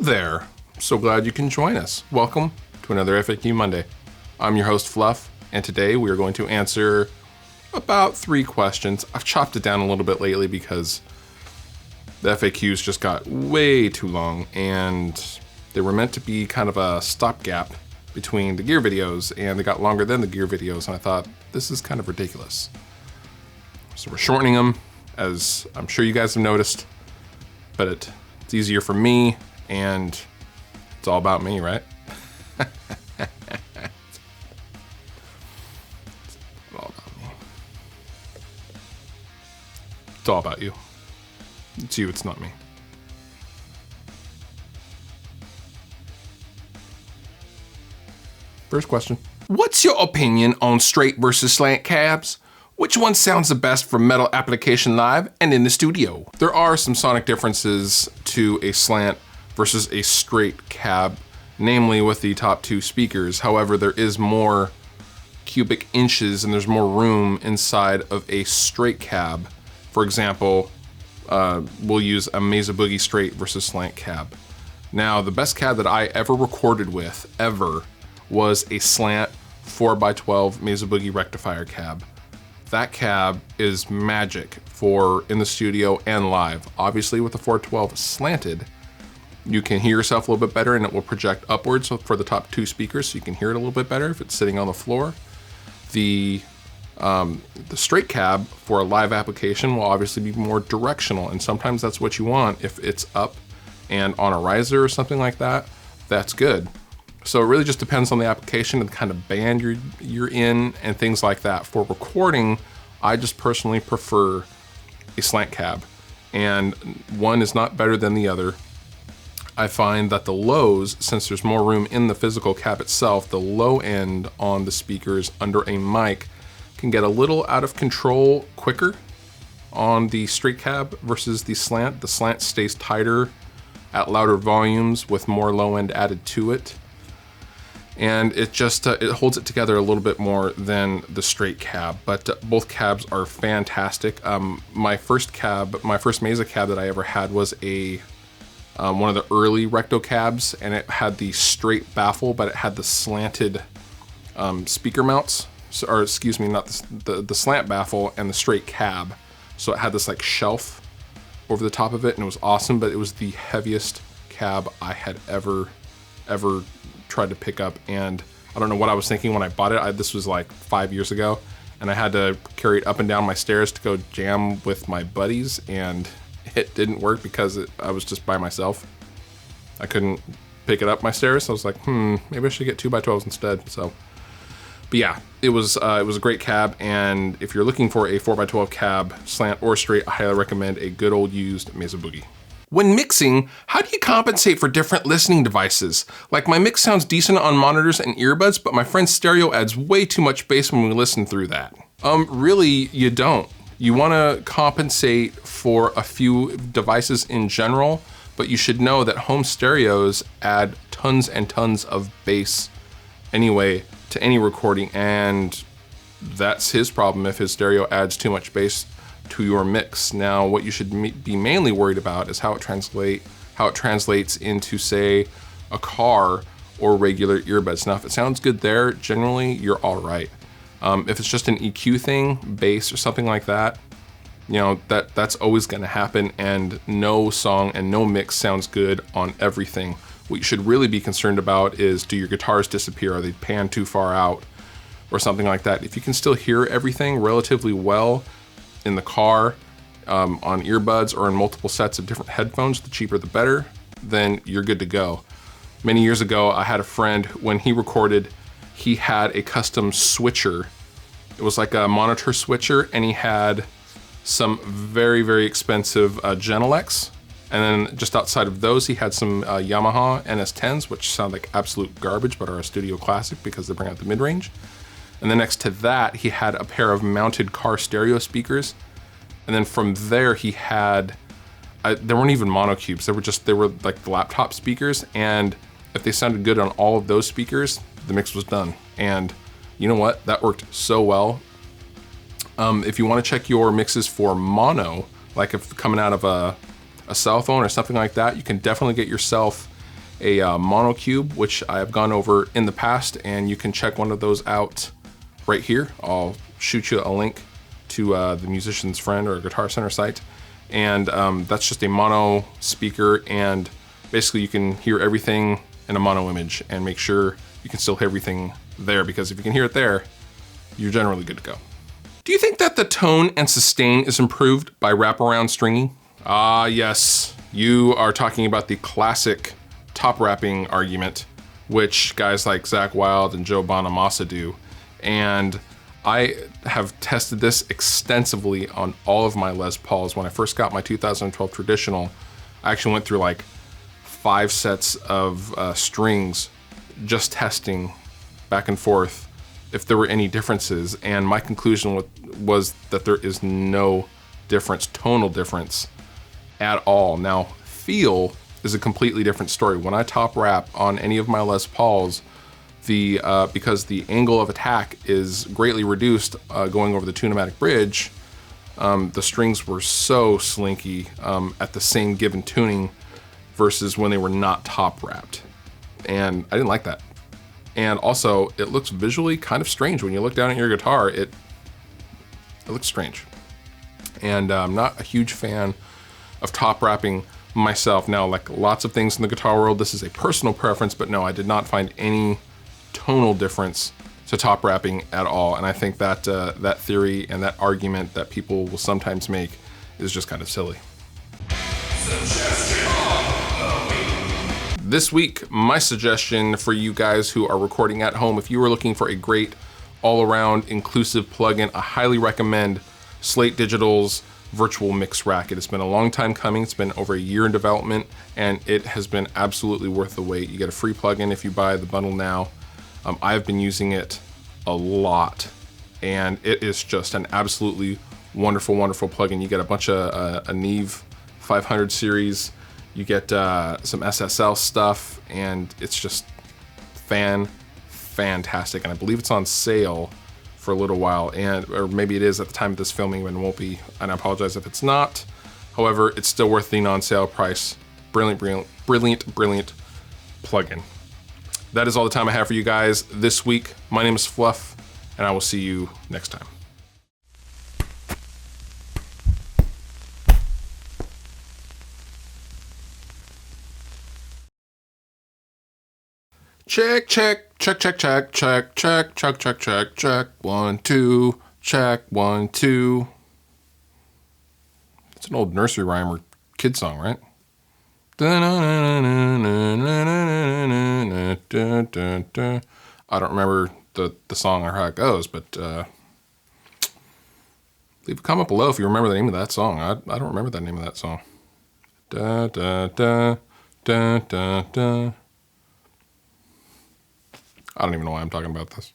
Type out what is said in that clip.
there. So glad you can join us. Welcome to another FAQ Monday. I'm your host, Fluff, and today we are going to answer about 3 questions. I've chopped it down a little bit lately because the FAQs just got way too long, and they were meant to be kind of a stopgap between the gear videos, and they got longer than the gear videos, and I thought, this is kind of ridiculous. So we're shortening them, as I'm sure you guys have noticed, but it's easier for me, and it's all about me, right? It's all about me. It's all about you. It's you, it's not me. First question. What's your opinion on straight versus slant cabs? Which one sounds the best for metal application live and in the studio? There are some sonic differences to a slant versus a straight cab, namely with the top 2 speakers. However, there is more cubic inches and there's more room inside of a straight cab. For example, we'll use a Mesa Boogie straight versus slant cab. Now, the best cab that I ever recorded with, ever, was a slant 4x12 Mesa Boogie rectifier cab. That cab is magic for in the studio and live. Obviously with the 412 slanted, you can hear yourself a little bit better and it will project upwards for the top 2 speakers, so you can hear it a little bit better if it's sitting on the floor. The straight cab for a live application will obviously be more directional, and sometimes that's what you want. If it's up and on a riser or something like that, that's good. So it really just depends on the application and the kind of band you're in and things like that. For recording, I just personally prefer a slant cab, and one is not better than the other. I find that the lows, since there's more room in the physical cab itself, the low end on the speakers under a mic can get a little out of control quicker on the straight cab versus the slant. The slant stays tighter at louder volumes with more low end added to it. And it just it holds it together a little bit more than the straight cab, but both cabs are fantastic. My first Mesa cab that I ever had was a one of the early recto cabs, and it had the straight baffle, but it had the slanted speaker mounts, or excuse me, not the slant baffle and the straight cab. So it had this like shelf over the top of it, and it was awesome, but it was the heaviest cab I had ever tried to pick up, and I don't know what I was thinking when I bought it. This was like 5 years ago, and I had to carry it up and down my stairs to go jam with my buddies, and it didn't work because I was just by myself. I couldn't pick it up my stairs, so I was like, maybe I should get 2x12s instead. So, but yeah, it was a great cab, and if you're looking for a 4x12 cab, slant or straight, I highly recommend a good old used Mesa Boogie. When mixing, how do you compensate for different listening devices? Like, my mix sounds decent on monitors and earbuds, but my friend's stereo adds way too much bass when we listen through that. Really, you don't. You wanna compensate for a few devices in general, but you should know that home stereos add tons and tons of bass anyway to any recording, and that's his problem if his stereo adds too much bass to your mix. Now, what you should be mainly worried about is how it translates into, say, a car or regular earbuds. Now, if it sounds good there, generally you're all right. If it's just an EQ thing, bass or something like that, you know, that's always going to happen, and no song and no mix sounds good on everything. What you should really be concerned about is, do your guitars disappear? Are they panned too far out or something like that? If you can still hear everything relatively well in the car, on earbuds, or in multiple sets of different headphones, the cheaper the better, then you're good to go. Many years ago, I had a friend, when he recorded, he had a custom switcher. It was like a monitor switcher, and he had some very, very expensive Genelecs. And then just outside of those, he had some Yamaha NS10s, which sound like absolute garbage, but are a studio classic because they bring out the mid-range. And then next to that, he had a pair of mounted car stereo speakers. And then from there, he had, they weren't even monocubes. They were like the laptop speakers. And if they sounded good on all of those speakers, the mix was done. And you know what? That worked so well. If you want to check your mixes for mono, like if coming out of a cell phone or something like that, you can definitely get yourself a monocube, which I have gone over in the past, and you can check one of those out right here. I'll shoot you a link to the Musician's Friend or Guitar Center site. And that's just a mono speaker, and basically you can hear everything in a mono image and make sure you can still hear everything there, because if you can hear it there, you're generally good to go. Do you think that the tone and sustain is improved by wraparound stringing? Ah, yes. You are talking about the classic top wrapping argument, which guys like Zakk Wylde and Joe Bonamassa do. And I have tested this extensively on all of my Les Pauls. When I first got my 2012 Traditional, I actually went through like 5 sets of strings, just testing back and forth if there were any differences. And my conclusion was that there is no difference, tonal difference at all. Now, feel is a completely different story. When I top wrap on any of my Les Pauls, because the angle of attack is greatly reduced going over the Tune-o-matic bridge, the strings were so slinky at the same given tuning versus when they were not top wrapped. And I didn't like that. And also, it looks visually kind of strange. When you look down at your guitar, it looks strange. And I'm not a huge fan of top wrapping myself. Now, like lots of things in the guitar world, this is a personal preference, but no, I did not find any tonal difference to top wrapping at all. And I think that that theory and that argument that people will sometimes make is just kind of silly. This week, my suggestion for you guys who are recording at home, if you are looking for a great all-around inclusive plugin, I highly recommend Slate Digital's Virtual Mix Rack. It has been a long time coming. It's been over a year in development, and it has been absolutely worth the wait. You get a free plugin if you buy the bundle now. I've been using it a lot, and it is just an absolutely wonderful, wonderful plugin. You get a bunch of a Neve 500 series, you get some SSL stuff, and it's just fantastic. And I believe it's on sale for a little while, or maybe it is at the time of this filming, and won't be, and I apologize if it's not. However, it's still worth the non-sale price. Brilliant plugin. That is all the time I have for you guys this week. My name is Fluff, and I will see you next time. Check. 1, 2, check, 1, 2. It's an old nursery rhyme or kid song, right? I don't remember the song or how it goes, but leave a comment below if you remember the name of that song. I don't remember the name of that song. Da da da da da da. I don't even know why I'm talking about this.